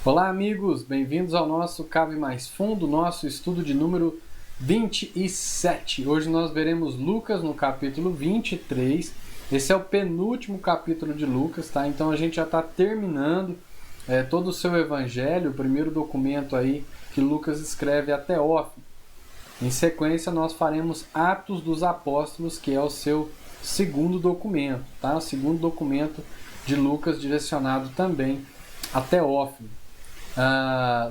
Olá, amigos, bem-vindos ao nosso Cabe Mais Fundo, nosso estudo de número 27. Hoje nós veremos Lucas no capítulo 23. Esse é o penúltimo capítulo de Lucas, tá? Então a gente já está terminando todo o seu evangelho, o primeiro documento aí que Lucas escreve a Teófilo. Em sequência, nós faremos Atos dos Apóstolos, que é o seu segundo documento, tá? O segundo documento de Lucas direcionado também a Teófilo.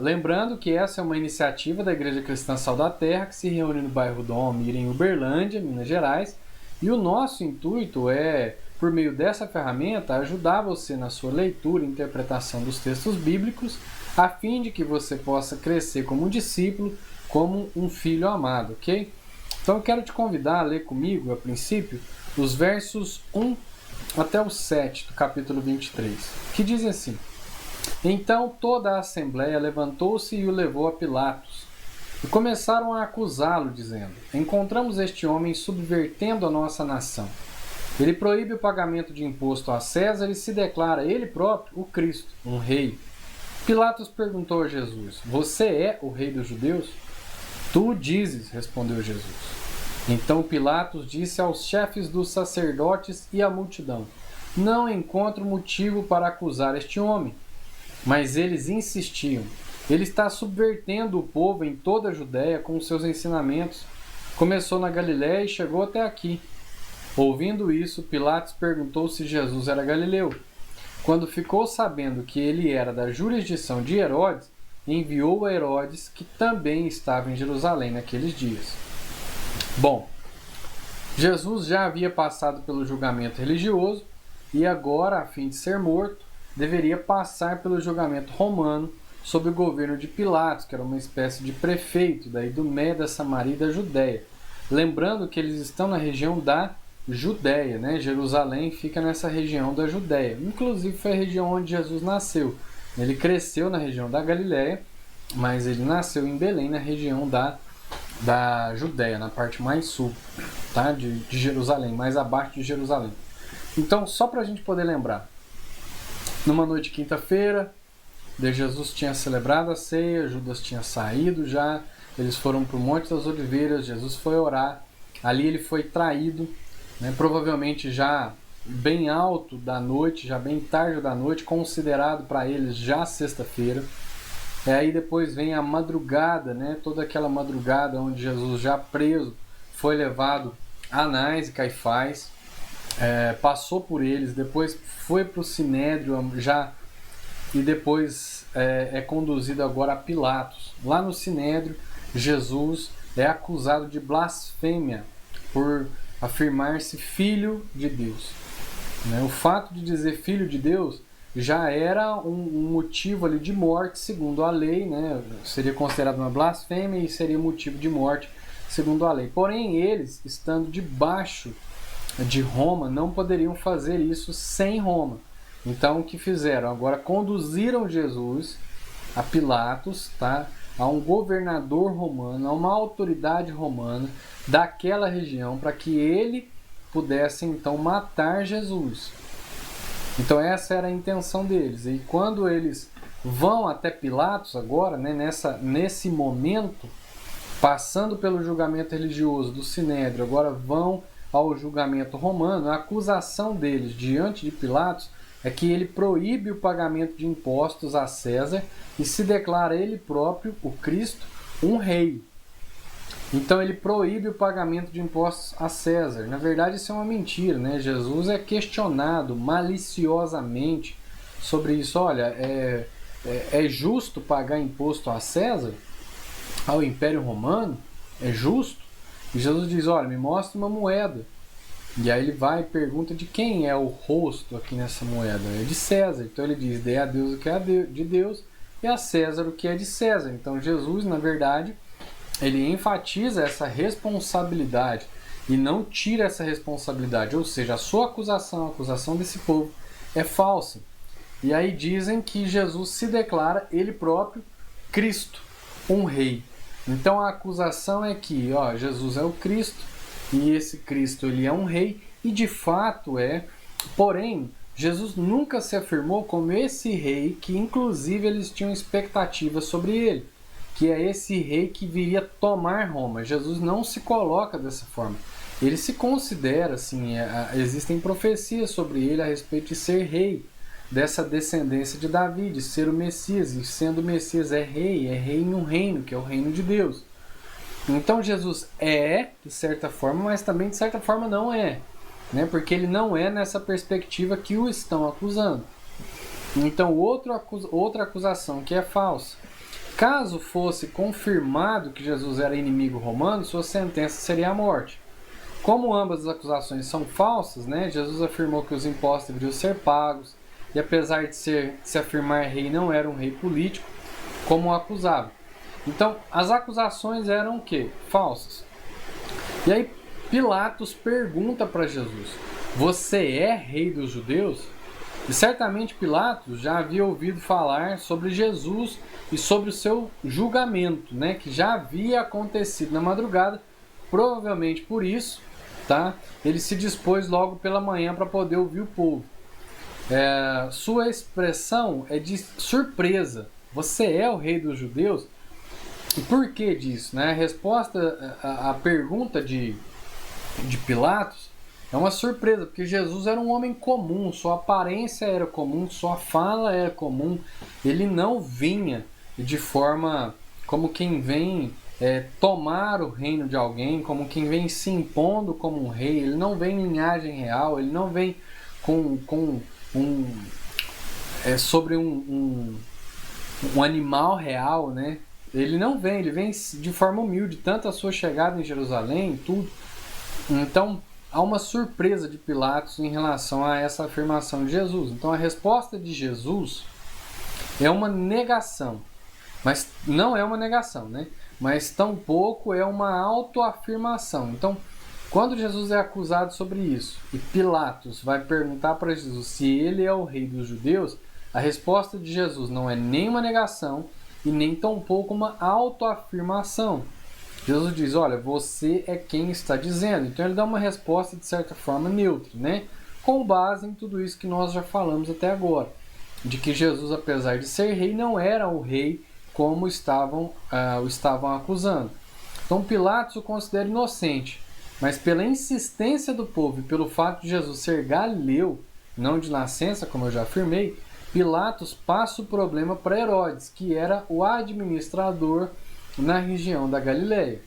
Lembrando que essa é uma iniciativa da Igreja Cristã Sal da Terra, que se reúne no bairro Dom Almir, em Uberlândia, Minas Gerais, e o nosso intuito é, por meio dessa ferramenta, ajudar você na sua leitura e interpretação dos textos bíblicos, a fim de que você possa crescer como um discípulo, como um filho amado, ok? Então eu quero te convidar a ler comigo, a princípio, os versos 1 até o 7 do capítulo 23, que dizem assim: Então toda a assembleia levantou-se e o levou a Pilatos. E começaram a acusá-lo, dizendo: Encontramos este homem subvertendo a nossa nação. Ele proíbe o pagamento de imposto a César e se declara ele próprio o Cristo, um rei. Pilatos perguntou a Jesus: Você é o rei dos judeus? Tu dizes, respondeu Jesus. Então Pilatos disse aos chefes dos sacerdotes e à multidão: Não encontro motivo para acusar este homem. Mas eles insistiam: Ele está subvertendo o povo em toda a Judéia com os seus ensinamentos. Começou na Galiléia e chegou até aqui. Ouvindo isso, Pilatos perguntou se Jesus era galileu. Quando ficou sabendo que ele era da jurisdição de Herodes, enviou a Herodes, que também estava em Jerusalém naqueles dias. Bom, Jesus já havia passado pelo julgamento religioso e agora, a fim de ser morto, deveria passar pelo julgamento romano sob o governo de Pilatos, que era uma espécie de prefeito da Idumeia, da Samaria e da Judéia. Lembrando que eles estão na região da Judéia, né? Jerusalém fica nessa região da Judéia. Inclusive foi a região onde Jesus nasceu. Ele cresceu na região da Galiléia, mas ele nasceu em Belém, na região da Judéia, na parte mais sul, tá? de Jerusalém, mais abaixo de Jerusalém. Então, só para a gente poder lembrar, numa noite de quinta-feira, Jesus tinha celebrado a ceia, Judas tinha saído já, eles foram para o Monte das Oliveiras, Jesus foi orar, ali ele foi traído, né, provavelmente já bem alto da noite, já bem tarde da noite, considerado para eles já sexta-feira. Aí depois vem a madrugada, né, toda aquela madrugada onde Jesus já preso foi levado a Anás e Caifás, passou por eles, depois foi para o Sinédrio já, e depois é conduzido agora a Pilatos. Lá no Sinédrio, Jesus é acusado de blasfêmia por afirmar-se filho de Deus. O fato de dizer filho de Deus já era um motivo ali de morte, segundo a lei, né? Seria considerado uma blasfêmia e seria motivo de morte, segundo a lei. Porém, eles, estando debaixo de Roma, não poderiam fazer isso sem Roma. Então, o que fizeram? Agora conduziram Jesus a Pilatos, tá? A um governador romano, a uma autoridade romana daquela região, para que ele pudesse então matar Jesus. Então essa era a intenção deles. E quando eles vão até Pilatos agora, né, nesse momento, passando pelo julgamento religioso do Sinédrio, agora vão ao julgamento romano, a acusação deles diante de Pilatos é que ele proíbe o pagamento de impostos a César e se declara ele próprio, o Cristo, um rei. Então ele proíbe o pagamento de impostos a César. Na verdade isso é uma mentira, né? Jesus é questionado maliciosamente sobre isso. Olha, é justo pagar imposto a César, ao Império Romano? É justo? E Jesus diz: olha, me mostra uma moeda. E aí ele vai e pergunta de quem é o rosto aqui nessa moeda. É de César. Então ele diz: dê a Deus o que é de Deus e a César o que é de César. Então Jesus, na verdade, ele enfatiza essa responsabilidade e não tira essa responsabilidade. Ou seja, a sua acusação, a acusação desse povo é falsa. E aí dizem que Jesus se declara ele próprio Cristo, um rei. Então a acusação é que Jesus é o Cristo, e esse Cristo ele é um rei, e de fato é, porém Jesus nunca se afirmou como esse rei que, inclusive, eles tinham expectativas sobre ele, que é esse rei que viria tomar Roma. Jesus não se coloca dessa forma. Ele se considera, assim, existem profecias sobre ele a respeito de ser rei, dessa descendência de Davi, de ser o Messias, e sendo o Messias é rei em um reino, que é o reino de Deus. Então Jesus é, de certa forma, mas também de certa forma não é, né? Porque ele não é nessa perspectiva que o estão acusando. Então outra acusação que é falsa. Caso fosse confirmado que Jesus era inimigo romano, sua sentença seria a morte. Como ambas as acusações são falsas, né? Jesus afirmou que os impostos deveriam ser pagos, e apesar de se afirmar rei, não era um rei político, como o acusava. Então, as acusações eram o quê? Falsas. E aí Pilatos pergunta para Jesus: você é rei dos judeus? E certamente Pilatos já havia ouvido falar sobre Jesus e sobre o seu julgamento, né, que já havia acontecido na madrugada. Provavelmente por isso, tá, ele se dispôs logo pela manhã para poder ouvir o povo. Sua expressão é de surpresa. Você é o rei dos judeus? E por que disso? Né? A resposta à pergunta de Pilatos é uma surpresa, porque Jesus era um homem comum, sua aparência era comum, sua fala era comum. Ele não vinha de forma como quem vem tomar o reino de alguém, como quem vem se impondo como um rei. Ele não vem em linhagem real, ele não vem sobre um animal real, né? Ele não vem, ele vem de forma humilde, tanto a sua chegada em Jerusalém, tudo. Então, há uma surpresa de Pilatos em relação a essa afirmação de Jesus. Então, a resposta de Jesus é uma negação, mas não é uma negação, né? Mas tampouco é uma autoafirmação. Então, quando Jesus é acusado sobre isso e Pilatos vai perguntar para Jesus se ele é o rei dos judeus, a resposta de Jesus não é nem uma negação e nem tampouco uma autoafirmação. Jesus diz: olha, você é quem está dizendo. Então ele dá uma resposta de certa forma neutra, né? Com base em tudo isso que nós já falamos até agora, de que Jesus, apesar de ser rei, não era o rei como o estavam acusando. Então Pilatos o considera inocente, mas pela insistência do povo e pelo fato de Jesus ser galileu, não de nascença, como eu já afirmei, Pilatos passa o problema para Herodes, que era o administrador na região da Galileia.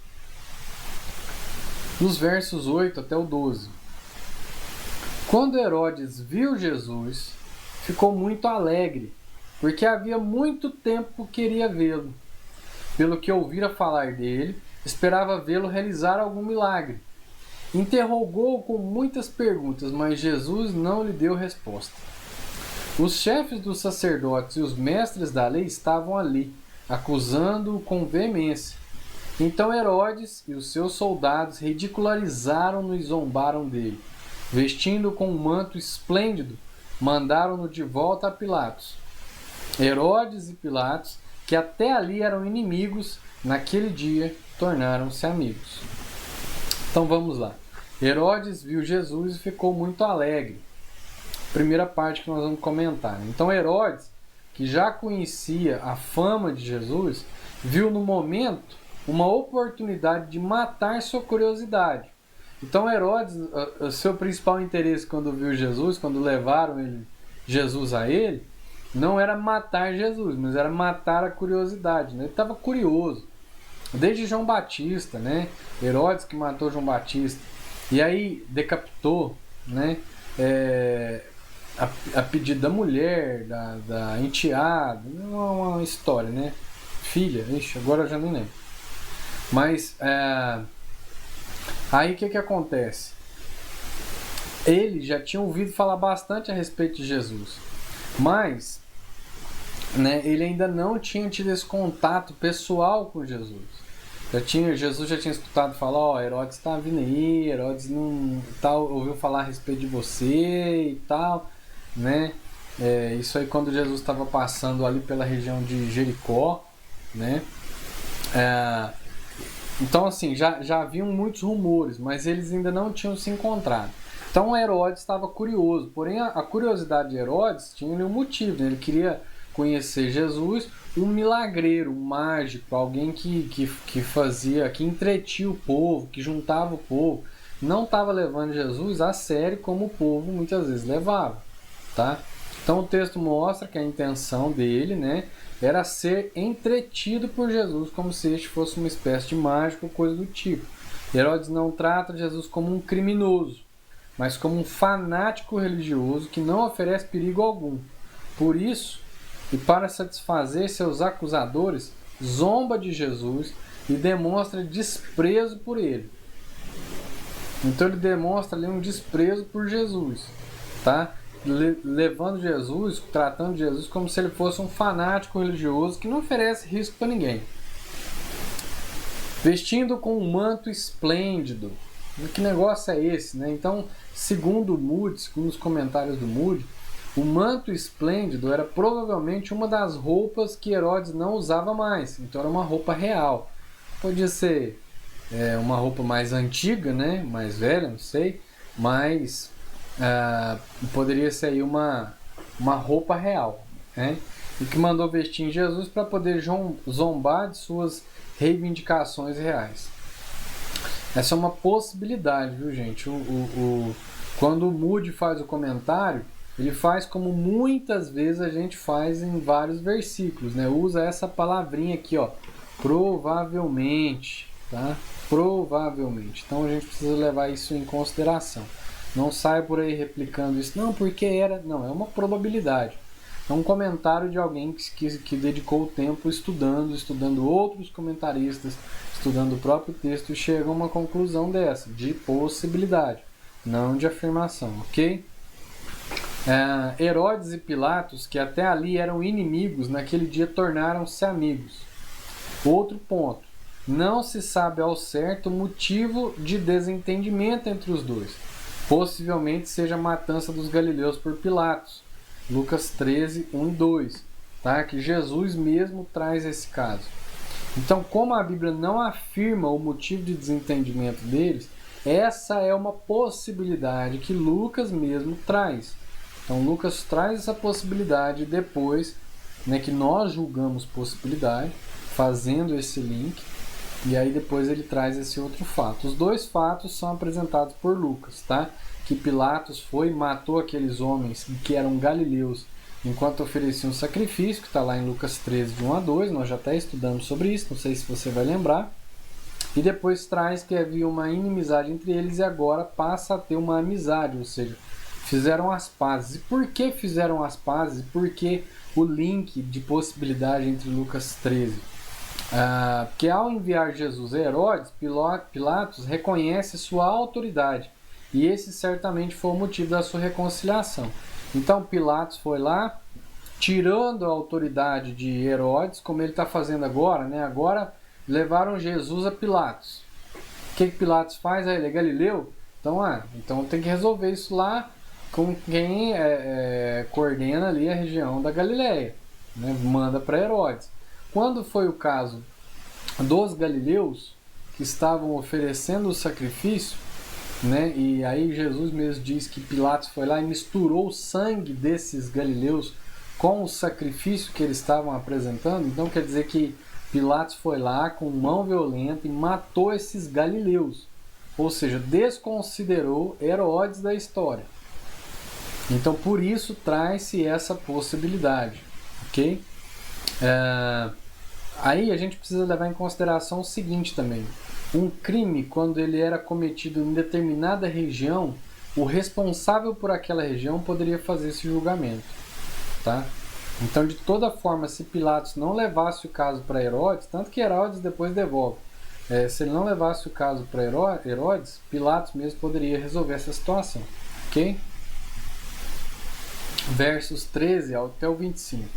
Nos versos 8 até o 12. Quando Herodes viu Jesus, ficou muito alegre, porque havia muito tempo que queria vê-lo. Pelo que ouvira falar dele, esperava vê-lo realizar algum milagre. Interrogou-o com muitas perguntas, mas Jesus não lhe deu resposta. Os chefes dos sacerdotes e os mestres da lei estavam ali, acusando-o com veemência. Então Herodes e os seus soldados ridicularizaram-no e zombaram dele. Vestindo-o com um manto esplêndido, mandaram-no de volta a Pilatos. Herodes e Pilatos, que até ali eram inimigos, naquele dia tornaram-se amigos. Então vamos lá. Herodes viu Jesus e ficou muito alegre. Primeira parte que nós vamos comentar. Então Herodes, que já conhecia a fama de Jesus, viu no momento uma oportunidade de matar sua curiosidade. Então Herodes, seu principal interesse quando viu Jesus, quando levaram Jesus a ele, não era matar Jesus, mas era matar a curiosidade, né? Ele estava curioso. Desde João Batista, né? Herodes que matou João Batista. E aí decapitou, né? A pedido da mulher, da enteada, uma história, né? Filha, agora eu já nem lembro. Mas aí o que acontece? Ele já tinha ouvido falar bastante a respeito de Jesus, mas né, ele ainda não tinha tido esse contato pessoal com Jesus. Jesus já tinha escutado falar: Herodes está vindo aí, Herodes não ouviu falar a respeito de você e tal, né? Isso aí quando Jesus estava passando ali pela região de Jericó, né? Então assim, já haviam muitos rumores, mas eles ainda não tinham se encontrado. Então Herodes estava curioso, porém a curiosidade de Herodes tinha um motivo, né? Ele queria conhecer Jesus, um milagreiro, um mágico, alguém que fazia, que entretinha o povo, que juntava o povo. Não estava levando Jesus a sério como o povo muitas vezes levava, tá? Então o texto mostra que a intenção dele, né, era ser entretido por Jesus, como se este fosse uma espécie de mágico ou coisa do tipo. Herodes não trata Jesus como um criminoso, mas como um fanático religioso que não oferece perigo algum. Por isso, e para satisfazer seus acusadores, zomba de Jesus e demonstra desprezo por ele. Então ele demonstra ali um desprezo por Jesus, tá? Levando Jesus, tratando Jesus como se ele fosse um fanático religioso que não oferece risco para ninguém. Vestindo com um manto esplêndido. Que negócio é esse, né? Então, segundo o Moody, segundo os comentários do Moody, o manto esplêndido era provavelmente uma das roupas que Herodes não usava mais. Então era uma roupa real. Podia ser uma roupa mais antiga, né? Mais velha, não sei. Mas poderia ser aí uma roupa real, né? E que mandou vestir em Jesus para poder zombar de suas reivindicações reais. Essa é uma possibilidade, viu, gente? Quando o Moody faz o comentário, ele faz como muitas vezes a gente faz em vários versículos, né? Usa essa palavrinha aqui, ó, provavelmente, tá? Provavelmente. Então a gente precisa levar isso em consideração. Não sai por aí replicando isso, não, porque era... Não, é uma probabilidade. É um comentário de alguém que dedicou o tempo estudando outros comentaristas, estudando o próprio texto e chega a uma conclusão dessa, de possibilidade, não de afirmação, ok? Herodes e Pilatos, que até ali eram inimigos, naquele dia tornaram-se amigos. Outro ponto, não se sabe ao certo o motivo de desentendimento entre os dois. Possivelmente seja a matança dos galileus por Pilatos. Lucas 13, 1 e 2, tá? Que Jesus mesmo traz esse caso. Então, como a Bíblia não afirma o motivo de desentendimento deles, essa é uma possibilidade que Lucas mesmo traz. Então, Lucas traz essa possibilidade depois, né, que nós julgamos possibilidade, fazendo esse link, e aí depois ele traz esse outro fato. Os dois fatos são apresentados por Lucas, tá? Que Pilatos foi e matou aqueles homens que eram galileus enquanto ofereciam sacrifício, que está lá em Lucas 13, de 1 a 2, nós já até estudamos sobre isso, não sei se você vai lembrar. E depois traz que havia uma inimizade entre eles e agora passa a ter uma amizade, ou seja, fizeram as pazes. E por que fizeram as pazes? Por que o link de possibilidade entre Lucas 13? Porque ao enviar Jesus a Herodes, Pilatos reconhece sua autoridade. E esse certamente foi o motivo da sua reconciliação. Então Pilatos foi lá, tirando a autoridade de Herodes, como ele está fazendo agora, né? Agora levaram Jesus a Pilatos. O que Pilatos faz? Ele é galileu? Então tem que resolver isso lá com quem coordena ali a região da Galileia, né? Manda para Herodes. Quando foi o caso dos galileus que estavam oferecendo o sacrifício, né? E aí Jesus mesmo diz que Pilatos foi lá e misturou o sangue desses galileus com o sacrifício que eles estavam apresentando. Então quer dizer que Pilatos foi lá com mão violenta e matou esses galileus, ou seja, desconsiderou Herodes da história. Então por isso traz-se essa possibilidade, ok? Aí a gente precisa levar em consideração o seguinte também. Um crime, quando ele era cometido em determinada região, o responsável por aquela região poderia fazer esse julgamento, tá? Então, de toda forma, se Pilatos não levasse o caso para Herodes, tanto que Herodes depois devolve, se ele não levasse o caso para Herodes, Pilatos mesmo poderia resolver essa situação, ok? Versos 13 até o 25.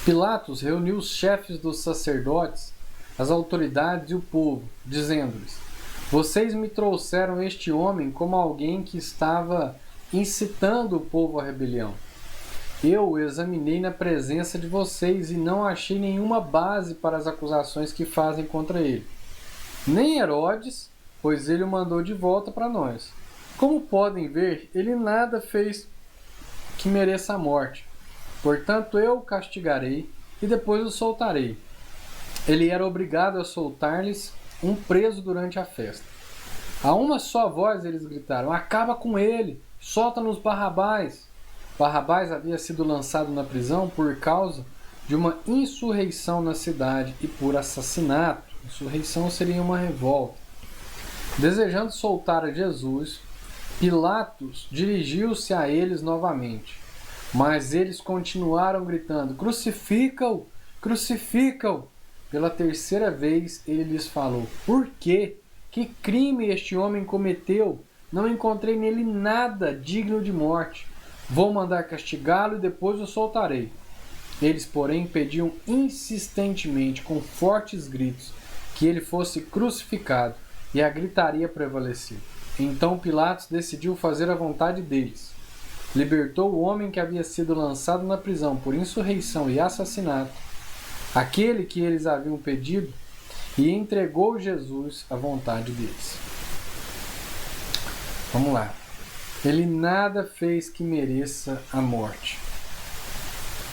Pilatos reuniu os chefes dos sacerdotes, as autoridades e o povo, dizendo-lhes: vocês me trouxeram este homem como alguém que estava incitando o povo à rebelião. Eu o examinei na presença de vocês e não achei nenhuma base para as acusações que fazem contra ele. Nem Herodes, pois ele o mandou de volta para nós. Como podem ver, ele nada fez que mereça a morte. Portanto, eu o castigarei e depois o soltarei. Ele era obrigado a soltar-lhes um preso durante a festa. A uma só voz eles gritaram: acaba com ele, solta-nos Barrabás. Barrabás havia sido lançado na prisão por causa de uma insurreição na cidade e por assassinato. Insurreição seria uma revolta. Desejando soltar a Jesus, Pilatos dirigiu-se a eles novamente. Mas eles continuaram gritando: crucifica-o! Crucifica-o! Pela terceira vez ele lhes falou: por quê? Que crime este homem cometeu? Não encontrei nele nada digno de morte. Vou mandar castigá-lo e depois o soltarei. Eles, porém, pediam insistentemente, com fortes gritos, que ele fosse crucificado, e a gritaria prevaleceu. Então Pilatos decidiu fazer a vontade deles. Libertou o homem que havia sido lançado na prisão por insurreição e assassinato, aquele que eles haviam pedido, e entregou Jesus à vontade deles. Vamos lá. Ele nada fez que mereça a morte.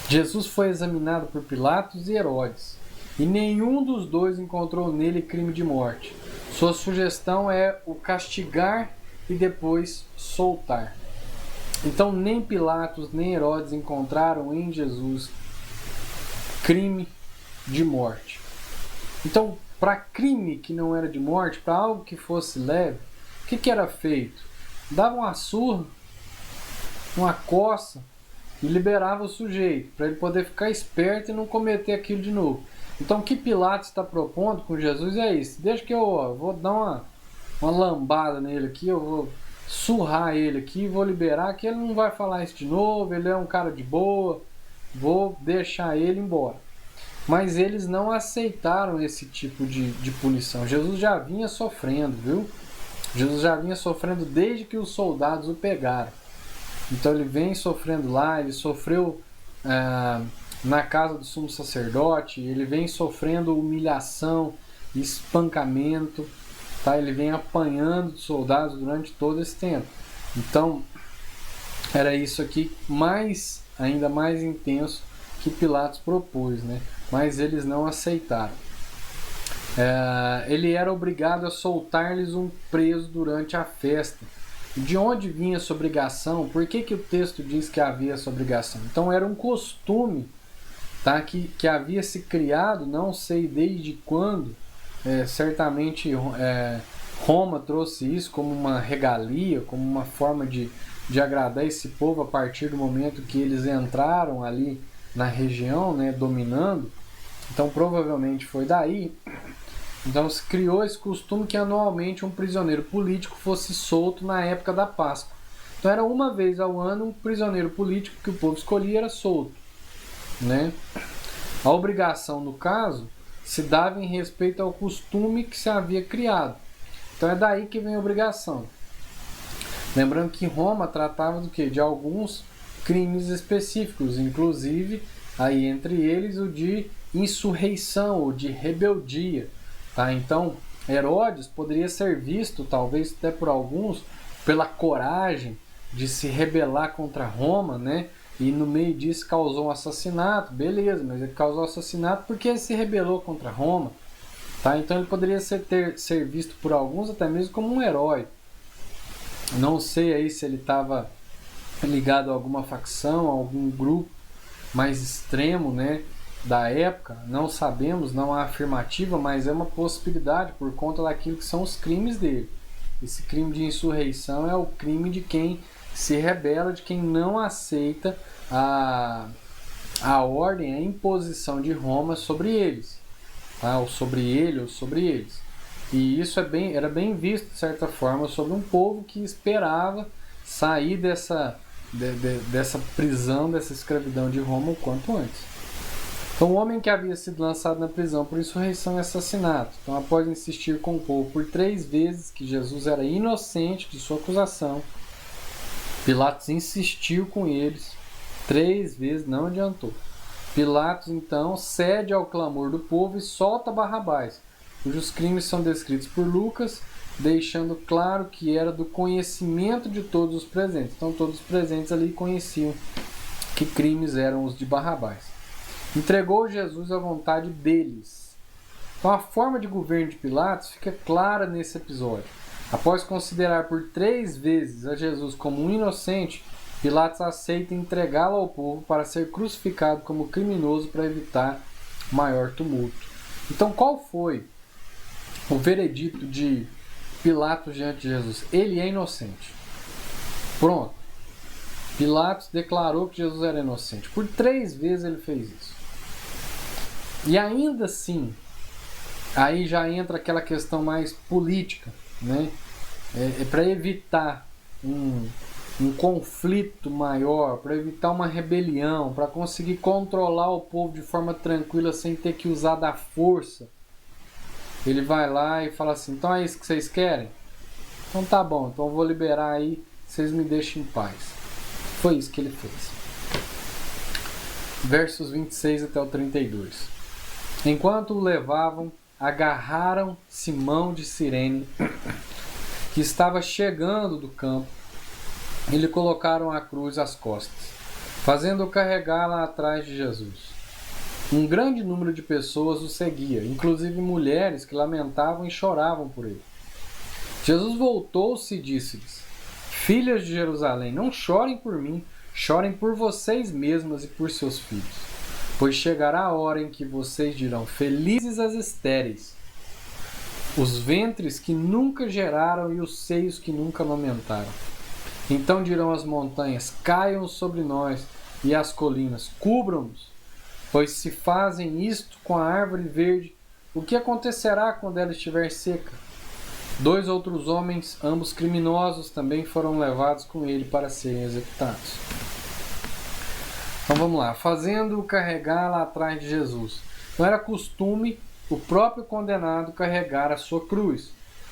Jesus foi examinado por Pilatos e Herodes, e nenhum dos dois encontrou nele crime de morte. Sua sugestão é o castigar e depois soltar. Então nem Pilatos nem Herodes encontraram em Jesus crime de morte. Então, para crime que não era de morte, para algo que fosse leve, o que era feito? Dava uma surra, uma coça e liberava o sujeito, para ele poder ficar esperto e não cometer aquilo de novo. Então o que Pilatos está propondo com Jesus é isso: deixa que eu vou dar uma lambada nele aqui, eu vou surrar ele aqui, vou liberar, que ele não vai falar isso de novo, ele é um cara de boa, vou deixar ele embora. Mas eles não aceitaram esse tipo de punição. Jesus já vinha sofrendo, viu? Jesus já vinha sofrendo desde que os soldados o pegaram. Então ele vem sofrendo lá, ele sofreu na casa do sumo sacerdote, ele vem sofrendo humilhação, espancamento, tá? Ele vem apanhando de soldados durante todo esse tempo. Então era isso aqui ainda mais intenso que Pilatos propôs, né? Mas eles não aceitaram. Ele era obrigado a soltar-lhes um preso durante a festa. De onde vinha essa obrigação? Por que o texto diz que havia essa obrigação? Então era um costume, tá, que havia se criado, não sei desde quando, certamente Roma trouxe isso como uma regalia, como uma forma de agradar esse povo a partir do momento que eles entraram ali na região, né, dominando. Então provavelmente foi daí. Então se criou esse costume que anualmente um prisioneiro político fosse solto na época da Páscoa. Então era uma vez ao ano um prisioneiro político que o povo escolhia era solto, né? A obrigação, no caso, se dava em respeito ao costume que se havia criado. Então é daí que vem a obrigação. Lembrando que Roma tratava do quê? De alguns crimes específicos, inclusive aí entre eles o de insurreição ou de rebeldia. Tá? Então, Herodes poderia ser visto, talvez até por alguns, pela coragem de se rebelar contra Roma, né? E no meio disso causou um assassinato, beleza, mas ele causou assassinato porque ele se rebelou contra Roma. Tá? Então ele poderia ser visto por alguns até mesmo como um herói. Não sei aí se ele estava ligado a alguma facção, a algum grupo mais extremo, né, da época, não sabemos, não há afirmativa, mas é uma possibilidade por conta daquilo que são os crimes dele. Esse crime de insurreição é o crime de quem se rebela, de quem não aceita a ordem, a imposição de Roma sobre eles, tá? Ou sobre ele, ou sobre eles. E isso era bem visto, de certa forma, sobre um povo que esperava sair dessa prisão, dessa escravidão de Roma o quanto antes. Então o homem que havia sido lançado na prisão por insurreição e assassinato, então após insistir com o povo por 3 vezes que Jesus era inocente de sua acusação, Pilatos insistiu com eles 3 vezes, não adiantou. Pilatos então cede ao clamor do povo e solta Barrabás, cujos crimes são descritos por Lucas deixando claro que era do conhecimento de todos os presentes. Então todos os presentes ali conheciam que crimes eram os de Barrabás. Entregou Jesus à vontade deles. Então a forma de governo de Pilatos fica clara nesse episódio. Após considerar por 3 vezes a Jesus como um inocente, Pilatos aceita entregá-lo ao povo para ser crucificado como criminoso para evitar maior tumulto. Então qual foi o veredito de Pilatos diante de Jesus? Ele é inocente. Pronto. Pilatos declarou que Jesus era inocente. Por 3 vezes ele fez isso. E ainda assim, aí já entra aquela questão mais política, né? Para evitar um conflito maior, para evitar uma rebelião, para conseguir controlar o povo de forma tranquila sem ter que usar da força. Ele vai lá e fala assim: então é isso que vocês querem? Então tá bom, então eu vou liberar aí, vocês me deixem em paz. Foi isso que ele fez. Versos 26 até o 32. Enquanto o levavam, agarraram Simão de Cirene, que estava chegando do campo, e lhe colocaram a cruz às costas, fazendo-o carregá-la atrás de Jesus. Um grande número de pessoas o seguia, inclusive mulheres que lamentavam e choravam por ele. Jesus voltou-se e disse-lhes: Filhas de Jerusalém, não chorem por mim, chorem por vocês mesmas e por seus filhos. Pois chegará a hora em que vocês dirão: felizes as estéreis, os ventres que nunca geraram e os seios que nunca amamentaram. Então dirão as montanhas: caiam sobre nós, e as colinas: cubram-nos. Pois se fazem isto com a árvore verde, o que acontecerá quando ela estiver seca? 2 outros homens, ambos criminosos, também foram levados com ele para serem executados. Então vamos lá. Fazendo-o carregá-la atrás de Jesus. Não era costume o próprio condenado carregar a sua cruz,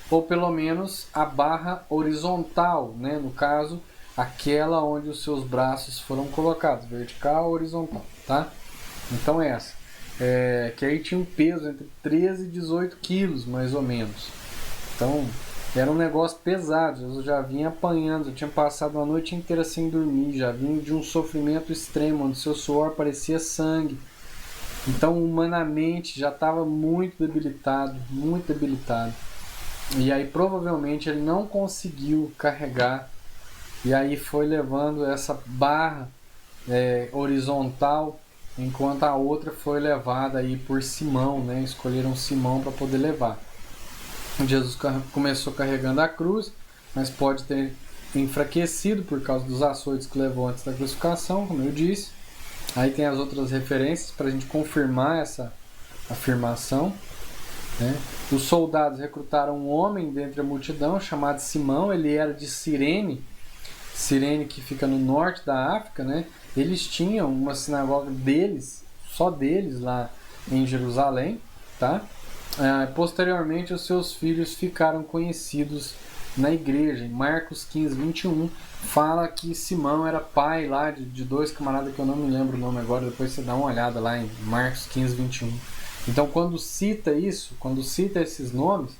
ou pelo menos a barra horizontal, né? No caso, aquela onde os seus braços foram colocados, vertical ou horizontal, tá? Então essa, que aí tinha um peso entre 13 e 18 quilos, mais ou menos. Então, era um negócio pesado. Jesus já vinha apanhando, já tinha passado uma noite inteira sem dormir, já vinha de um sofrimento extremo, onde seu suor parecia sangue. Então, humanamente, já estava muito debilitado, muito debilitado. E aí, provavelmente, ele não conseguiu carregar, e aí foi levando essa barra horizontal, enquanto a outra foi levada aí por Simão, né? Escolheram Simão para poder levar. Jesus começou carregando a cruz, mas pode ter enfraquecido por causa dos açoites que levou antes da crucificação, como eu disse. Aí tem as outras referências para a gente confirmar essa afirmação, né? Os soldados recrutaram um homem dentre a multidão chamado Simão. Ele era de Cirene, Cirene que fica no norte da África, né? Eles tinham uma sinagoga deles, só deles lá em Jerusalém, tá? Posteriormente, os seus filhos ficaram conhecidos na igreja. Em Marcos 15, 21, fala que Simão era pai lá de 2 camaradas que eu não me lembro o nome agora, depois você dá uma olhada lá em Marcos 15, 21. Então, quando cita isso, quando cita esses nomes,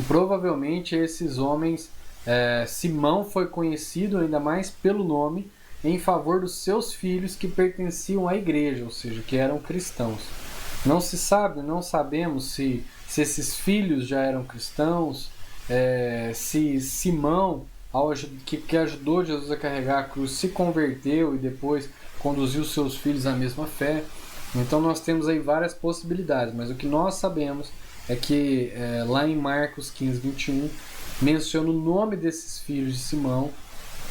provavelmente esses homens, Simão foi conhecido ainda mais pelo nome em favor dos seus filhos que pertenciam à igreja, ou seja, que eram cristãos. Não se sabe, não sabemos se esses filhos já eram cristãos, se Simão, que ajudou Jesus a carregar a cruz, se converteu e depois conduziu seus filhos à mesma fé. Então nós temos aí várias possibilidades, mas o que nós sabemos é que lá em Marcos 15, 21, menciona o nome desses filhos de Simão,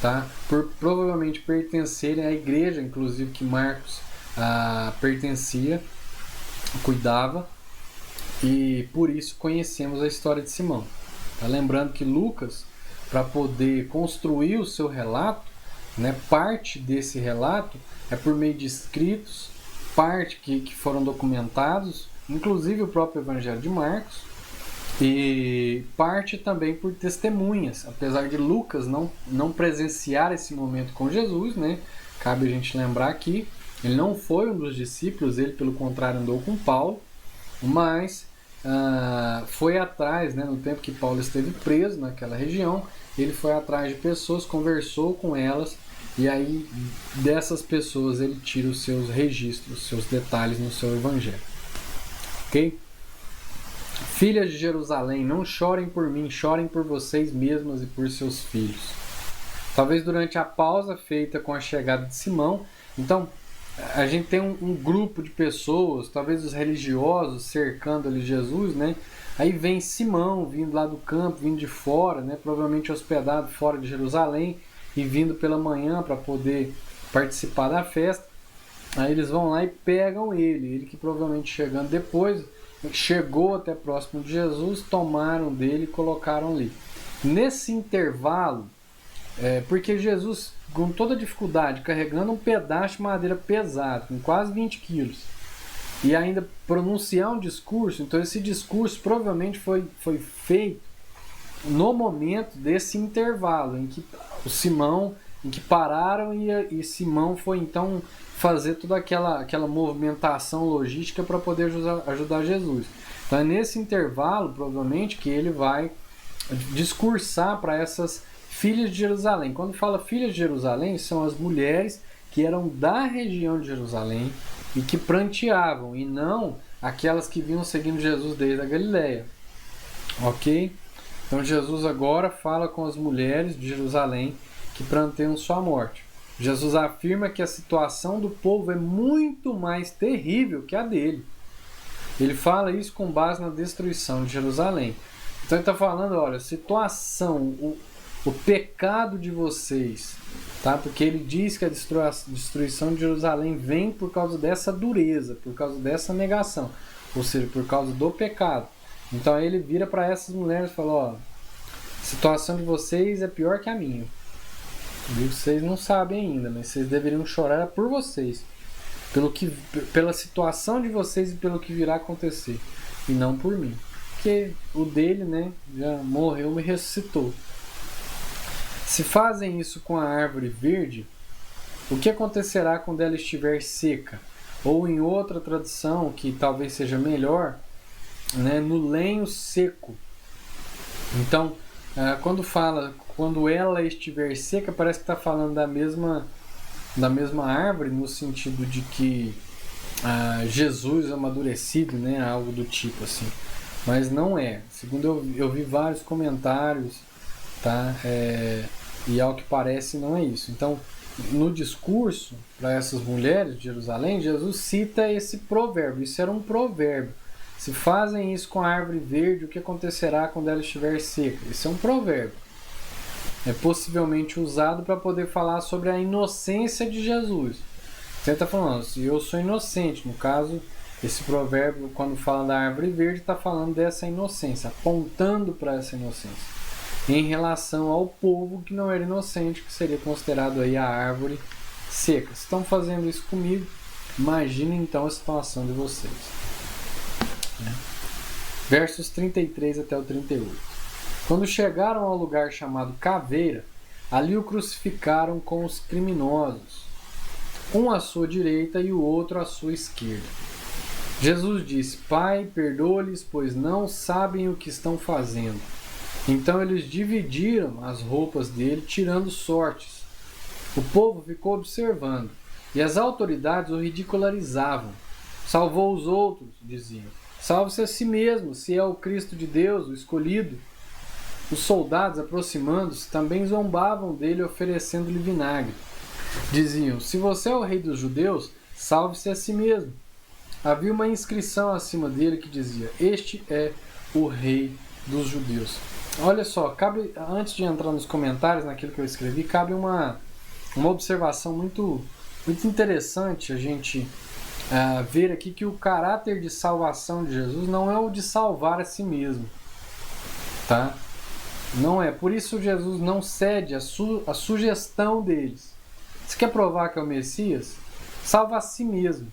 tá? Por provavelmente pertencerem à igreja, inclusive, que Marcos pertencia, cuidava, e por isso conhecemos a história de Simão. Tá? Lembrando que Lucas, para poder construir o seu relato, né, parte desse relato é por meio de escritos, parte que foram documentados, inclusive o próprio Evangelho de Marcos, e parte também por testemunhas. Apesar de Lucas não presenciar esse momento com Jesus, né, cabe a gente lembrar aqui, ele não foi um dos discípulos, ele pelo contrário andou com Paulo, mas foi atrás, né, no tempo que Paulo esteve preso naquela região, ele foi atrás de pessoas, conversou com elas, e aí dessas pessoas ele tira os seus registros, os seus detalhes no seu evangelho. Ok? Filhas de Jerusalém, não chorem por mim, chorem por vocês mesmas e por seus filhos. Talvez durante a pausa feita com a chegada de Simão, então a gente tem um grupo de pessoas, talvez os religiosos cercando ali Jesus, né? Aí vem Simão vindo lá do campo, vindo de fora, né? Provavelmente hospedado fora de Jerusalém e vindo pela manhã para poder participar da festa. Aí eles vão lá e pegam ele que provavelmente chegando depois, chegou até próximo de Jesus, tomaram dele e colocaram ali. Nesse intervalo, porque Jesus, com toda dificuldade, carregando um pedaço de madeira pesado, com quase 20 quilos, e ainda pronunciar um discurso, então esse discurso provavelmente foi feito no momento desse intervalo, em que o Simão, em que pararam e Simão foi então fazer toda aquela movimentação logística para poder ajudar Jesus. Então é nesse intervalo, provavelmente, que ele vai discursar para essas filhas de Jerusalém. Quando fala filhas de Jerusalém, são as mulheres que eram da região de Jerusalém e que pranteavam, e não aquelas que vinham seguindo Jesus desde a Galileia. Ok? Então Jesus agora fala com as mulheres de Jerusalém que pranteiam sua morte. Jesus afirma que a situação do povo é muito mais terrível que a dele. Ele fala isso com base na destruição de Jerusalém. Então ele está falando, olha, situação, o pecado de vocês, tá? Porque ele diz que a destruição de Jerusalém vem por causa dessa dureza, por causa dessa negação, ou seja, por causa do pecado. Então aí ele vira para essas mulheres e fala, ó, a situação de vocês é pior que a minha. E vocês não sabem ainda, mas vocês deveriam chorar por vocês, pela situação de vocês e pelo que virá a acontecer, e não por mim. Porque o dele, né, já morreu e ressuscitou. Se fazem isso com a árvore verde, o que acontecerá quando ela estiver seca? Ou em outra tradução, que talvez seja melhor, né, no lenho seco. Então, quando ela estiver seca, parece que está falando da mesma árvore, no sentido de que Jesus amadurecido, né, algo do tipo assim. Mas não é. Segundo eu vi vários comentários, tá? E ao que parece não é isso. Então, no discurso para essas mulheres de Jerusalém, Jesus cita esse provérbio. Isso era um provérbio. Se fazem isso com a árvore verde, o que acontecerá quando ela estiver seca? Isso é um provérbio. É possivelmente usado para poder falar sobre a inocência de Jesus. Você está falando, se eu sou inocente, no caso, esse provérbio, quando fala da árvore verde, está falando dessa inocência, apontando para essa inocência, em relação ao povo que não era inocente, que seria considerado aí a árvore seca. Se estão fazendo isso comigo, imagine então a situação de vocês. Versos 33 até o 38. Quando chegaram ao lugar chamado Caveira, ali o crucificaram com os criminosos, um à sua direita e o outro à sua esquerda. Jesus disse, Pai, perdoa-lhes, pois não sabem o que estão fazendo. Então eles dividiram as roupas dele, tirando sortes. O povo ficou observando, e as autoridades o ridicularizavam. Salvou os outros, diziam. Salve-se a si mesmo, se é o Cristo de Deus, o escolhido. Os soldados, aproximando-se, também zombavam dele, oferecendo-lhe vinagre. Diziam, se você é o rei dos judeus, salve-se a si mesmo. Havia uma inscrição acima dele que dizia, este é o rei dos judeus. Olha só, cabe, antes de entrar nos comentários, naquilo que eu escrevi, cabe uma observação muito interessante a gente ver aqui, que o caráter de salvação de Jesus não é o de salvar a si mesmo, tá? Não é. Por isso Jesus não cede a sugestão deles. Você quer provar que é o Messias? Salva a si mesmo.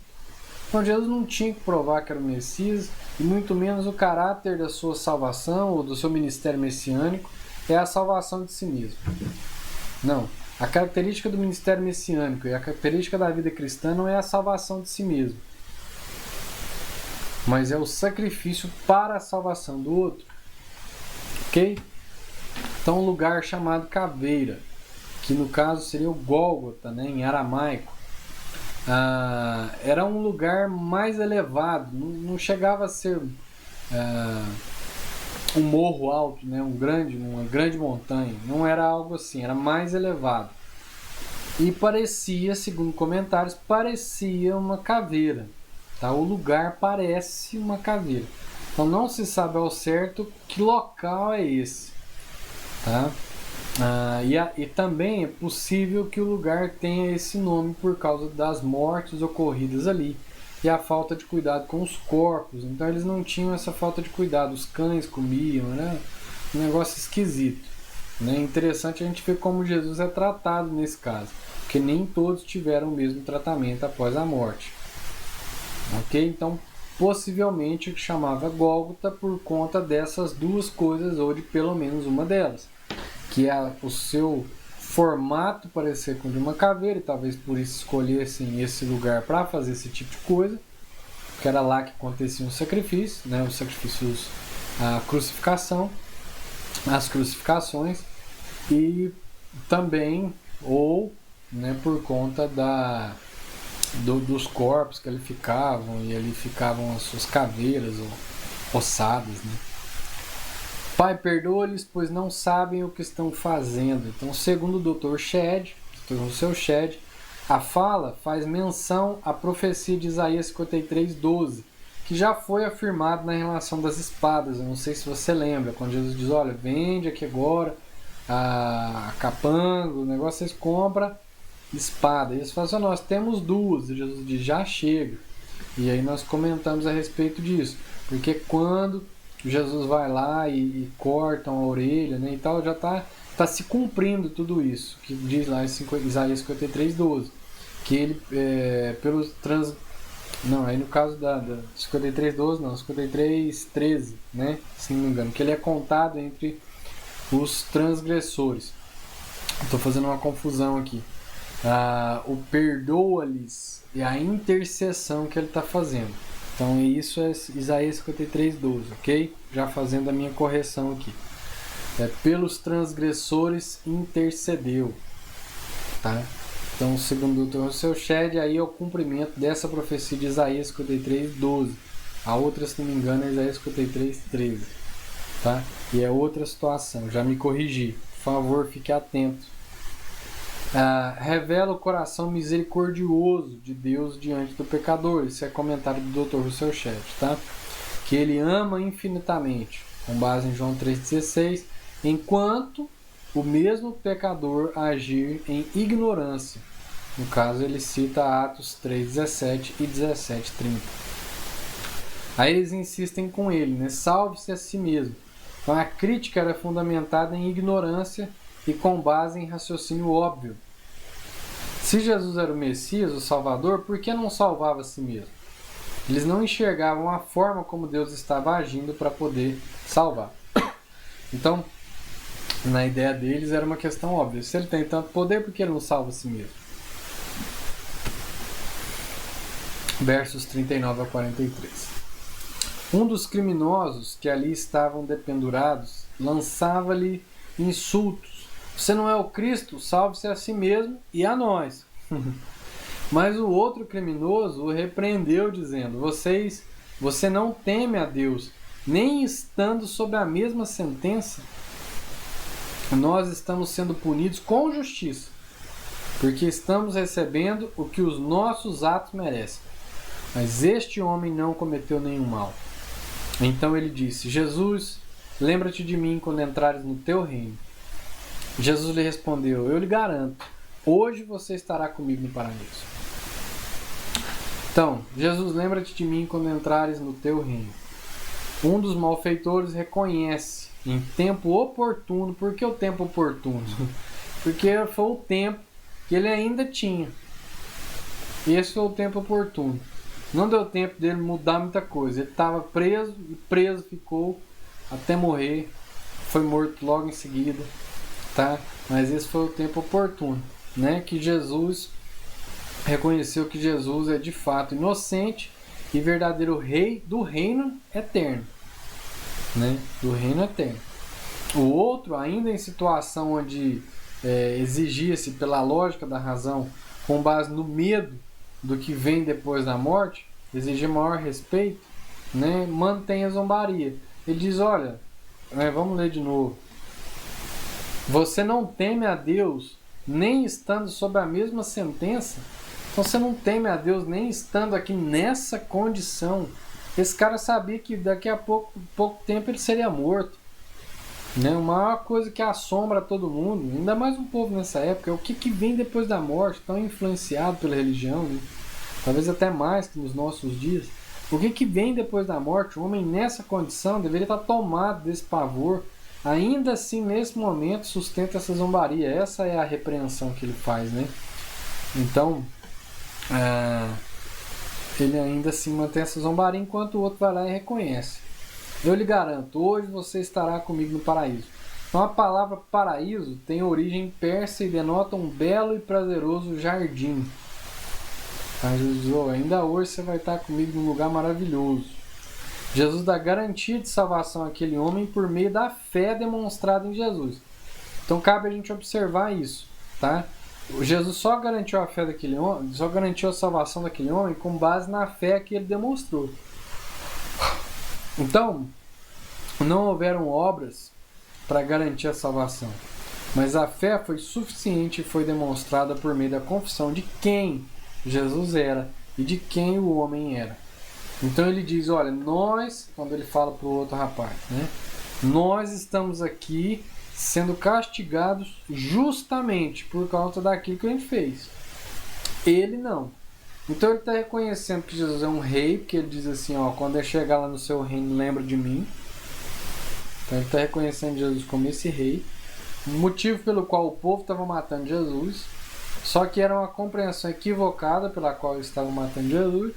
Então Jesus não tinha que provar que era o Messias, e muito menos o caráter da sua salvação ou do seu ministério messiânico é a salvação de si mesmo. Não. A característica do ministério messiânico e a característica da vida cristã não é a salvação de si mesmo. mas é o sacrifício para a salvação do outro. Ok? Então, um lugar chamado caveira, que no caso seria o Gólgota, né, em aramaico, era um lugar mais elevado, não chegava a ser um morro alto, né, uma grande montanha, não era algo assim, era mais elevado. E parecia, segundo comentários, parecia uma caveira. Tá? O lugar parece uma caveira. Então não se sabe ao certo que local é esse. Tá? E também é possível que o lugar tenha esse nome por causa das mortes ocorridas ali e a falta de cuidado com os corpos. Então eles não tinham essa falta de cuidado. Os cães comiam, né? Um negócio esquisito. Né? Interessante a gente ver como Jesus é tratado nesse caso, porque nem todos tiveram o mesmo tratamento após a morte. Ok? Então, possivelmente chamava Gólgota por conta dessas duas coisas, ou de pelo menos uma delas, que é o seu formato parecer com de uma caveira, e talvez por isso escolhessem esse lugar para fazer esse tipo de coisa, porque era lá que aconteciam os sacrifícios, né? Os sacrifícios, a crucificação, as crucificações, e também, ou, né, por conta dos corpos que ali ficavam, e ali ficavam as suas caveiras ou ossadas, né? Pai, perdoa-lhes, pois não sabem o que estão fazendo. Então, segundo o Dr. Shedd, Dr. Russell Shedd, a fala faz menção à profecia de Isaías 53:12, que já foi afirmado na relação das espadas. Eu não sei se você lembra, quando Jesus diz, olha, vende aqui agora a capanga, o negócio, vocês compram espada. E eles falam assim, nós temos duas. E Jesus diz, já chega. E aí nós comentamos a respeito disso. Porque quando Jesus vai lá e cortam a orelha, né, e tal, já está se cumprindo tudo isso, que diz lá em Isaías 53:12, que ele, não, aí no caso da 53:12, não, 53:13, né, se não me engano, que ele é contado entre os transgressores. Estou fazendo uma confusão aqui. O perdoa-lhes é a intercessão que ele está fazendo. Então isso é Isaías 53:12, ok? Já fazendo a minha correção aqui. Pelos transgressores intercedeu. Tá? Então, segundo o Dr. Russell Shedd, aí é o cumprimento dessa profecia de Isaías 53:12. A outra, se não me engano, é Isaías 53:13. Tá? E é outra situação, já me corrigi. Por favor, fique atento. Revela o coração misericordioso de Deus diante do pecador. Isso é comentário do Dr. Russell Shedd, tá? Que ele ama infinitamente, com base em João 3,16, enquanto o mesmo pecador agir em ignorância. No caso, ele cita Atos 3,17 e 17,30. Aí eles insistem com ele, né? Salve-se a si mesmo. Então a crítica era fundamentada em ignorância e com base em raciocínio óbvio. Se Jesus era o Messias, o Salvador, por que não salvava a si mesmo? Eles não enxergavam a forma como Deus estava agindo para poder salvar. Então, na ideia deles era uma questão óbvia. Se ele tem tanto poder, por que ele não salva a si mesmo? Versos 39 a 43. Um dos criminosos que ali estavam dependurados lançava-lhe insultos. Você não é o Cristo? Salve-se a si mesmo e a nós. Mas o outro criminoso o repreendeu, dizendo, você não teme a Deus, nem estando sob a mesma sentença? Nós estamos sendo punidos com justiça, porque estamos recebendo o que os nossos atos merecem. Mas este homem não cometeu nenhum mal. Então ele disse, Jesus, lembra-te de mim quando entrares no teu reino. Jesus lhe respondeu, eu lhe garanto, hoje você estará comigo no paraíso. Então, Jesus, lembra-te de mim quando entrares no teu reino. Um dos malfeitores reconhece em tempo oportuno. Por que o tempo oportuno? Porque foi o tempo que ele ainda tinha. Esse foi o tempo oportuno. Não deu tempo dele mudar muita coisa. Ele estava preso e preso ficou até morrer. Foi morto logo em seguida. Tá? Mas esse foi o tempo oportuno, né? Que Jesus reconheceu que Jesus é de fato inocente e verdadeiro rei do reino eterno, né? Do reino eterno. O outro, ainda em situação onde exigia-se pela lógica da razão, com base no medo do que vem depois da morte, exigir maior respeito, né? Mantém a zombaria. Ele diz, olha, vamos ler de novo. Você não teme a Deus nem estando sob a mesma sentença? Então você não teme a Deus nem estando aqui nessa condição. Esse cara sabia que daqui a pouco tempo ele seria morto, né? A maior coisa que assombra todo mundo, ainda mais um povo nessa época, é o que vem depois da morte, tão influenciado pela religião, né? Talvez até mais que nos nossos dias. O que vem depois da morte? O homem nessa condição deveria estar tomado desse pavor. Ainda assim, nesse momento, sustenta essa zombaria. Essa é a repreensão que ele faz, né? Então, ele ainda assim mantém essa zombaria, enquanto o outro vai lá e reconhece. Eu lhe garanto, hoje você estará comigo no paraíso. Então, a palavra paraíso tem origem persa e denota um belo e prazeroso jardim. Jesus diz, ainda hoje você vai estar comigo num lugar maravilhoso. Jesus dá garantia de salvação àquele homem por meio da fé demonstrada em Jesus. Então cabe a gente observar isso, tá? Jesus só garantiu a fé daquele homem, só garantiu a salvação daquele homem com base na fé que ele demonstrou. Então, não houveram obras para garantir a salvação, mas a fé foi suficiente e foi demonstrada por meio da confissão de quem Jesus era e de quem o homem era. Então ele diz, olha, nós, quando ele fala para o outro rapaz, né, nós estamos aqui sendo castigados justamente por causa daquilo que a gente fez. Ele não. Então ele está reconhecendo que Jesus é um rei, porque ele diz assim, quando eu chegar lá no seu reino, lembra de mim. Então ele está reconhecendo Jesus como esse rei, motivo pelo qual o povo estava matando Jesus, só que era uma compreensão equivocada pela qual eles estavam matando Jesus,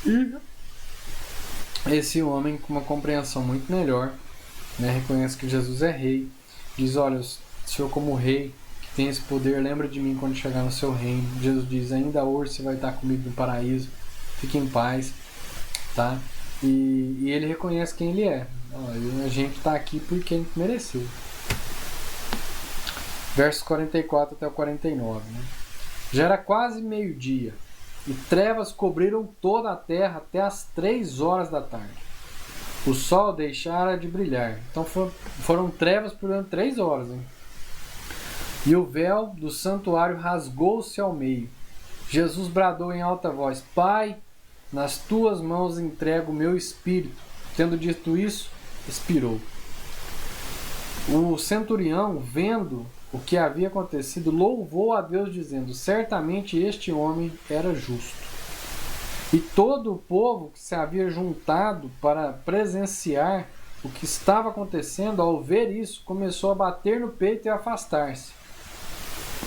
e esse homem com uma compreensão muito melhor, né, reconhece que Jesus é rei, diz, olha, o Senhor como rei, que tem esse poder, lembra de mim quando chegar no seu reino. Jesus diz, ainda hoje você vai estar comigo no paraíso, fique em paz, tá? E ele reconhece quem ele é. A gente está aqui porque a gente mereceu. Versos 44 até o 49, né? Já era quase meio-dia, e trevas cobriram toda a terra até as 3 horas da tarde. O sol deixara de brilhar. Então foram trevas por 3 horas. Hein? E o véu do santuário rasgou-se ao meio. Jesus bradou em alta voz, Pai, nas tuas mãos entrego o meu espírito. Tendo dito isso, expirou. O centurião, vendo o que havia acontecido, louvou a Deus, dizendo, certamente este homem era justo. E todo o povo que se havia juntado para presenciar o que estava acontecendo, ao ver isso, começou a bater no peito e a afastar-se.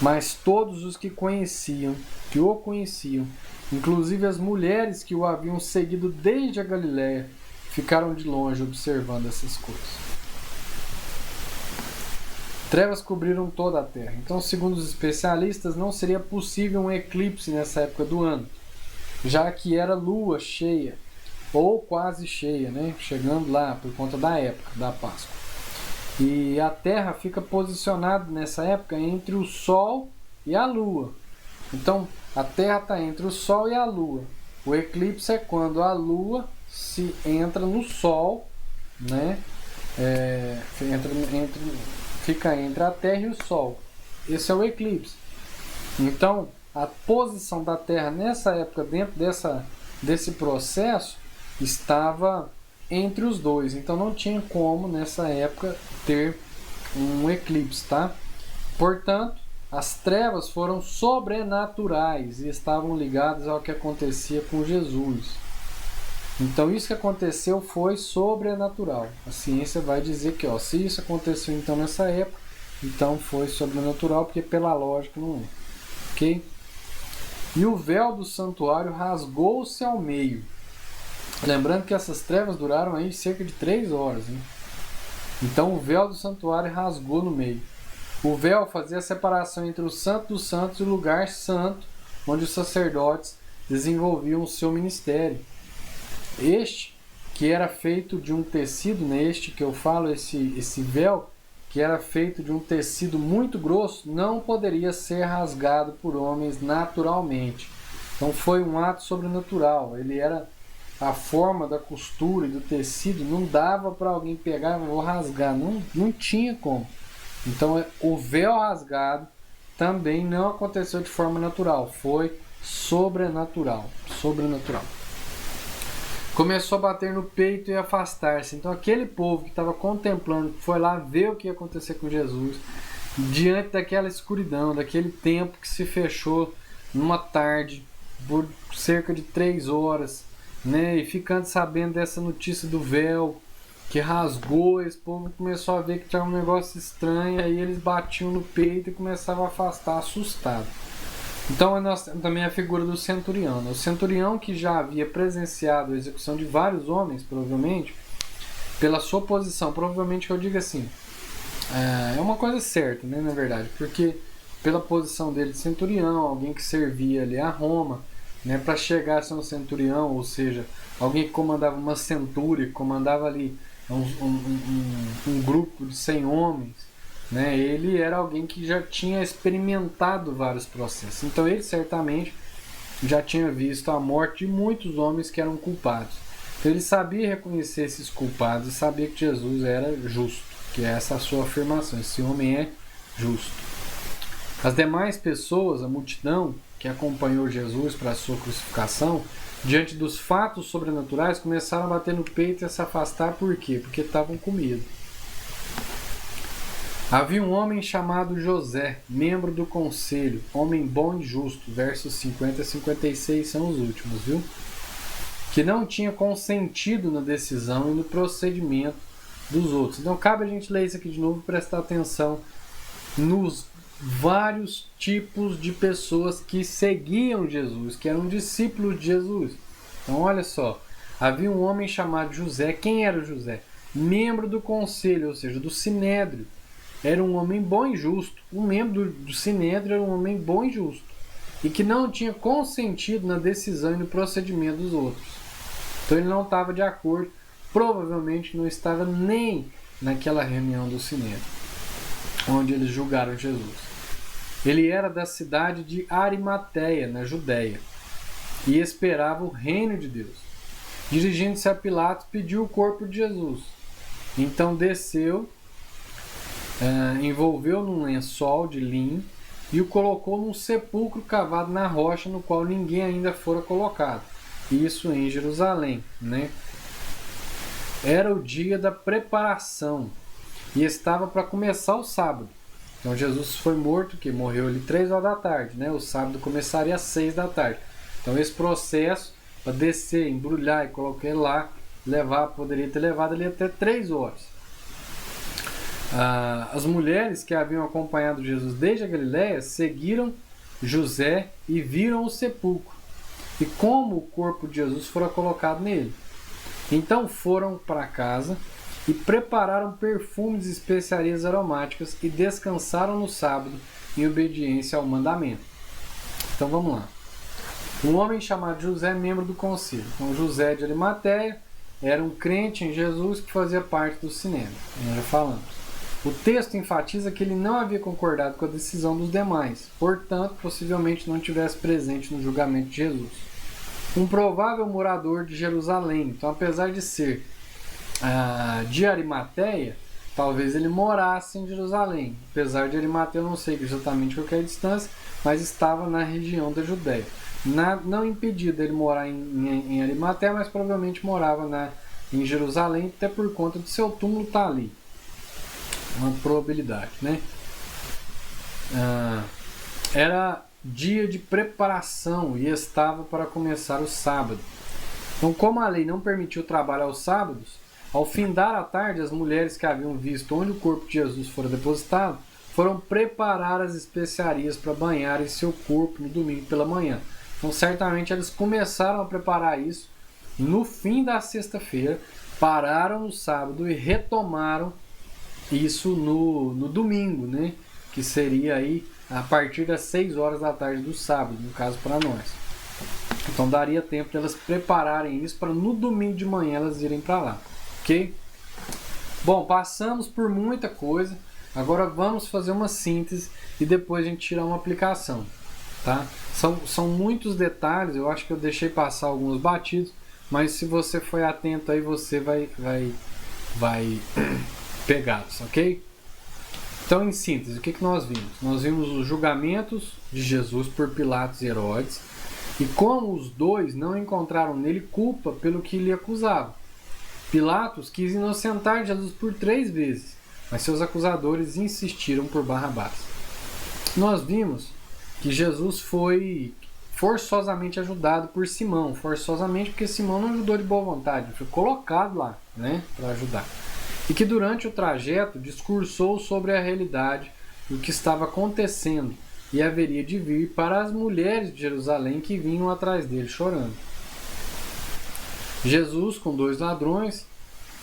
Mas todos os que o conheciam, inclusive as mulheres que o haviam seguido desde a Galiléia, ficaram de longe observando essas coisas. Trevas cobriram toda a terra. Então, segundo os especialistas, não seria possível um eclipse nessa época do ano, já que era lua cheia, ou quase cheia, né? Chegando lá por conta da época da Páscoa. E a terra fica posicionada nessa época entre o sol e a lua. Então, a terra está entre o sol e a lua. O eclipse é quando a lua se entra no sol, né? Fica entre a terra e o sol. Esse é o eclipse. Então, a posição da terra nessa época, dentro desse processo, estava entre os dois. Então, não tinha como, nessa época, ter um eclipse, tá? Portanto, as trevas foram sobrenaturais e estavam ligadas ao que acontecia com Jesus. Então, isso que aconteceu foi sobrenatural. A ciência vai dizer que, se isso aconteceu então nessa época, então foi sobrenatural, porque pela lógica não é. Ok? E o véu do santuário rasgou-se ao meio. Lembrando que essas trevas duraram aí cerca de 3 horas. Hein? Então, o véu do santuário rasgou no meio. O véu fazia a separação entre o Santo dos Santos e o lugar santo, onde os sacerdotes desenvolviam o seu ministério. Este que era feito de um tecido, né? Este que eu falo, esse véu, que era feito de um tecido muito grosso, não poderia ser rasgado por homens naturalmente. Então foi um ato sobrenatural. Ele era a forma da costura e do tecido, não dava para alguém pegar e vou rasgar, não tinha como. Então o véu rasgado também não aconteceu de forma natural, foi sobrenatural. Começou a bater no peito e afastar-se. Então aquele povo que estava contemplando, que foi lá ver o que ia acontecer com Jesus, diante daquela escuridão, daquele tempo que se fechou numa tarde, por cerca de 3 horas, né? E ficando sabendo dessa notícia do véu, que rasgou, esse povo começou a ver que tinha um negócio estranho, aí eles batiam no peito e começavam a afastar, assustado. Então nós temos também a figura do centurião. O centurião que já havia presenciado a execução de vários homens, provavelmente, pela sua posição, provavelmente eu digo assim, é uma coisa certa, né, na verdade, porque pela posição dele de centurião, alguém que servia ali a Roma, né, para chegar a ser um centurião, ou seja, alguém que comandava uma centúria, que comandava ali um grupo de 100 homens, né? Ele era alguém que já tinha experimentado vários processos. Então ele certamente já tinha visto a morte de muitos homens que eram culpados. Então ele sabia reconhecer esses culpados e sabia que Jesus era justo, que é essa a sua afirmação, esse homem é justo. As demais pessoas, a multidão que acompanhou Jesus para a sua crucificação, diante dos fatos sobrenaturais, começaram a bater no peito e a se afastar. Por quê? Porque estavam com medo. Havia um homem chamado José, membro do conselho, homem bom e justo, versos 50 a 56 são os últimos, viu? Que não tinha consentido na decisão e no procedimento dos outros. Então cabe a gente ler isso aqui de novo e prestar atenção nos vários tipos de pessoas que seguiam Jesus, que eram discípulos de Jesus. Então olha só, havia um homem chamado José. Quem era José? Membro do conselho, ou seja, do sinédrio. Era um homem bom e justo. Um membro do sinédrio era um homem bom e justo. E que não tinha consentido na decisão e no procedimento dos outros. Então ele não estava de acordo. Provavelmente não estava nem naquela reunião do sinédrio, onde eles julgaram Jesus. Ele era da cidade de Arimateia, na Judéia, e esperava o reino de Deus. Dirigindo-se a Pilatos, pediu o corpo de Jesus. Então desceu, envolveu num lençol de linho e o colocou num sepulcro cavado na rocha, no qual ninguém ainda fora colocado. Isso em Jerusalém, né? Era o dia da preparação e estava para começar o sábado. Então Jesus foi morto, que morreu ali 3 horas da tarde, né? O sábado começaria às 6 da tarde. Então esse processo para descer, embrulhar e colocar ele lá, poderia ter levado ali até 3 horas. As mulheres que haviam acompanhado Jesus desde a Galiléia seguiram José e viram o sepulcro e como o corpo de Jesus fora colocado nele. Então foram para casa e prepararam perfumes e especiarias aromáticas e descansaram no sábado em obediência ao mandamento. Então vamos lá. Um homem chamado José, membro do conselho. Então José de Arimateia era um crente em Jesus que fazia parte do sinédrio. Nós já falamos. O texto enfatiza que ele não havia concordado com a decisão dos demais, portanto, possivelmente não estivesse presente no julgamento de Jesus. Um provável morador de Jerusalém, então apesar de ser de Arimateia, talvez ele morasse em Jerusalém. Apesar de Arimateia, eu não sei exatamente qualquer distância, mas estava na região da Judéia. Não impedia dele morar em Arimateia, mas provavelmente morava em Jerusalém, até por conta de seu túmulo estar ali. Uma probabilidade, né? Era dia de preparação e estava para começar o sábado. Então, como a lei não permitiu trabalho aos sábados, ao findar a tarde, as mulheres que haviam visto onde o corpo de Jesus fora depositado foram preparar as especiarias para banharem seu corpo no domingo pela manhã. Então, certamente, eles começaram a preparar isso no fim da sexta-feira, pararam no sábado e retomaram isso no domingo, né? Que seria aí a partir das 6 horas da tarde do sábado, no caso para nós. Então daria tempo de elas prepararem isso para no domingo de manhã elas irem para lá, ok? Bom, passamos por muita coisa, agora vamos fazer uma síntese e depois a gente tirar uma aplicação, tá? São muitos detalhes, eu acho que eu deixei passar alguns batidos, mas se você foi atento aí você vai pegá-los, ok? Então, em síntese, o que nós vimos? Nós vimos os julgamentos de Jesus por Pilatos e Herodes, e como os dois não encontraram nele culpa pelo que lhe acusavam. Pilatos quis inocentar Jesus por 3 vezes, mas seus acusadores insistiram por Barrabás. Nós vimos que Jesus foi forçosamente ajudado por Simão, forçosamente porque Simão não ajudou de boa vontade, foi colocado lá, né, para ajudar. E que durante o trajeto discursou sobre a realidade do que estava acontecendo e haveria de vir para as mulheres de Jerusalém que vinham atrás dele chorando. Jesus com 2 ladrões,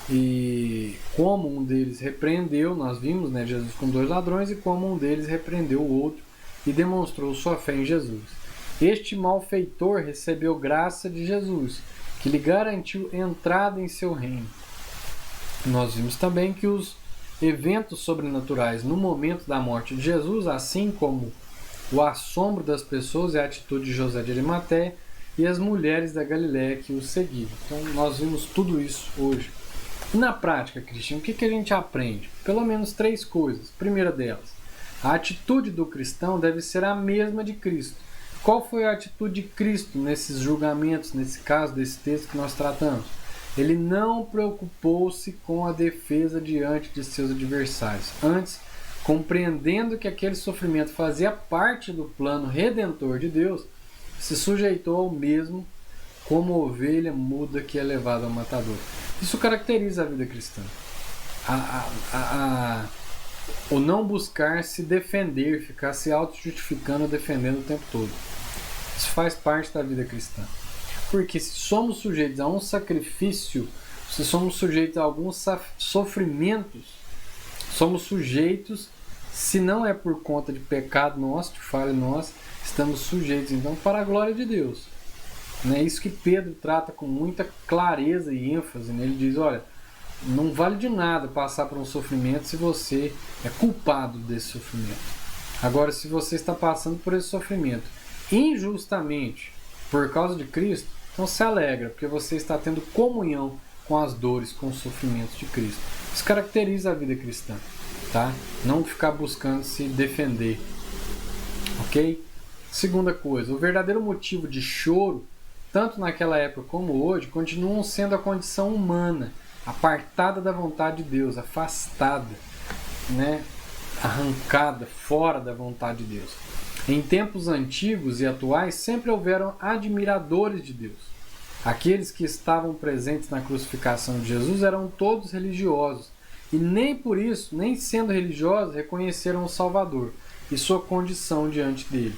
e como um deles repreendeu, nós vimos, né, Jesus com 2 ladrões, e como um deles repreendeu o outro e demonstrou sua fé em Jesus. Este malfeitor recebeu graça de Jesus, que lhe garantiu entrada em seu reino. Nós vimos também que os eventos sobrenaturais no momento da morte de Jesus, assim como o assombro das pessoas e a atitude de José de Arimateia e as mulheres da Galiléia que o seguiram. Então nós vimos tudo isso hoje. E na prática, Cristian, o que a gente aprende? Pelo menos 3 coisas. Primeira delas, a atitude do cristão deve ser a mesma de Cristo. Qual foi a atitude de Cristo nesses julgamentos, nesse caso, desse texto que nós tratamos? Ele não preocupou-se com a defesa diante de seus adversários. Antes, compreendendo que aquele sofrimento fazia parte do plano redentor de Deus, se sujeitou ao mesmo como ovelha muda que é levada ao matador. Isso caracteriza a vida cristã. O não buscar se defender, ficar se auto-justificando, defendendo o tempo todo. Isso faz parte da vida cristã. Porque se somos sujeitos a um sacrifício, se somos sujeitos a alguns sofrimentos, somos sujeitos, se não é por conta de pecado nosso, de falha nossa, estamos sujeitos então para a glória de Deus. É isso que Pedro trata com muita clareza e ênfase. Ele diz, olha, não vale de nada passar por um sofrimento se você é culpado desse sofrimento. Agora, se você está passando por esse sofrimento injustamente por causa de Cristo, então se alegra, porque você está tendo comunhão com as dores, com os sofrimentos de Cristo. Isso caracteriza a vida cristã, tá? Não ficar buscando se defender, ok? Segunda coisa, o verdadeiro motivo de choro, tanto naquela época como hoje, continuam sendo a condição humana, apartada da vontade de Deus, afastada, né? Arrancada, fora da vontade de Deus. Em tempos antigos e atuais, sempre houveram admiradores de Deus. Aqueles que estavam presentes na crucificação de Jesus eram todos religiosos, e nem por isso, nem sendo religiosos, reconheceram o Salvador e sua condição diante dele.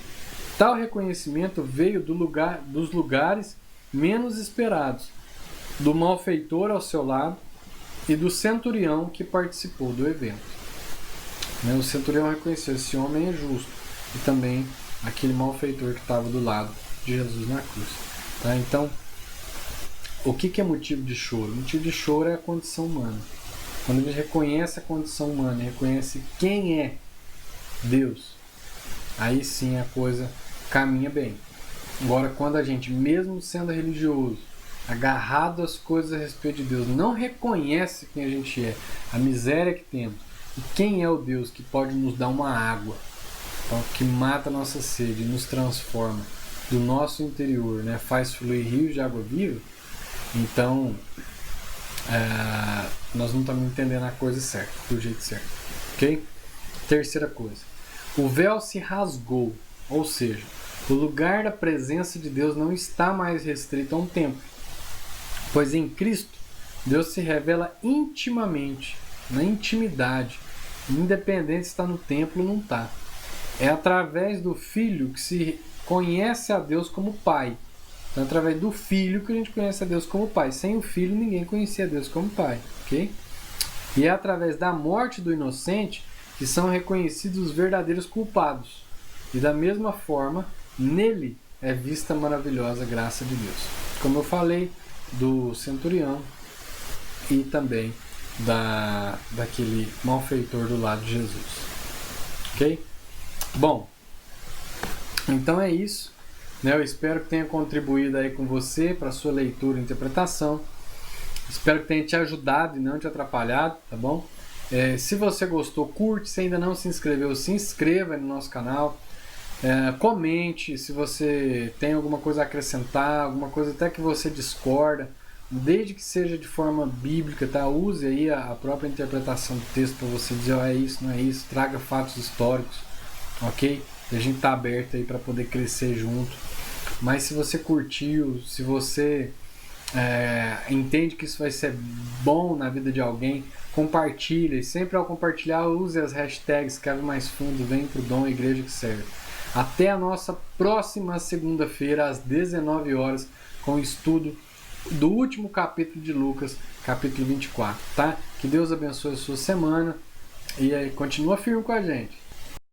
Tal reconhecimento veio dos lugares menos esperados, do malfeitor ao seu lado e do centurião que participou do evento. O centurião reconheceu, esse homem é justo. E também aquele malfeitor que estava do lado de Jesus na cruz. Tá? Então, o que é motivo de choro? O motivo de choro é a condição humana. Quando a gente reconhece a condição humana, reconhece quem é Deus, aí sim a coisa caminha bem. Agora, quando a gente, mesmo sendo religioso, agarrado às coisas a respeito de Deus, não reconhece quem a gente é, a miséria que temos, e quem é o Deus que pode nos dar uma água, que mata a nossa sede, nos transforma do nosso interior, né? Faz fluir rios de água viva, então nós não estamos entendendo a coisa certa, do jeito certo, ok? Terceira coisa, o véu se rasgou, ou seja, o lugar da presença de Deus não está mais restrito a um templo, pois em Cristo Deus se revela intimamente, na intimidade, independente se está no templo ou não está. É através do Filho que se conhece a Deus como Pai. Então é através do Filho que a gente conhece a Deus como Pai. Sem o Filho ninguém conhecia a Deus como Pai. Okay? E é através da morte do inocente que são reconhecidos os verdadeiros culpados. E da mesma forma, nele é vista a maravilhosa graça de Deus. Como eu falei, do centurião e também daquele malfeitor do lado de Jesus. Ok? Bom, então é isso. Né? Eu espero que tenha contribuído aí com você para a sua leitura e interpretação. Espero que tenha te ajudado e não te atrapalhado, tá bom? Se você gostou, curte. Se ainda não se inscreveu, se inscreva no nosso canal. Comente se você tem alguma coisa a acrescentar, alguma coisa até que você discorda, desde que seja de forma bíblica, tá? Use aí a própria interpretação do texto para você dizer, é isso, não é isso, traga fatos históricos, ok? E a gente está aberto aí para poder crescer junto. Mas se você curtiu, se você entende que isso vai ser bom na vida de alguém, compartilhe. Sempre ao compartilhar, use as hashtags Cabe Mais Fundo, Vem Pro Dom, Igreja que Serve. Até a nossa próxima segunda-feira, às 19 horas, com o estudo do último capítulo de Lucas, capítulo 24, tá? Que Deus abençoe a sua semana e aí continua firme com a gente.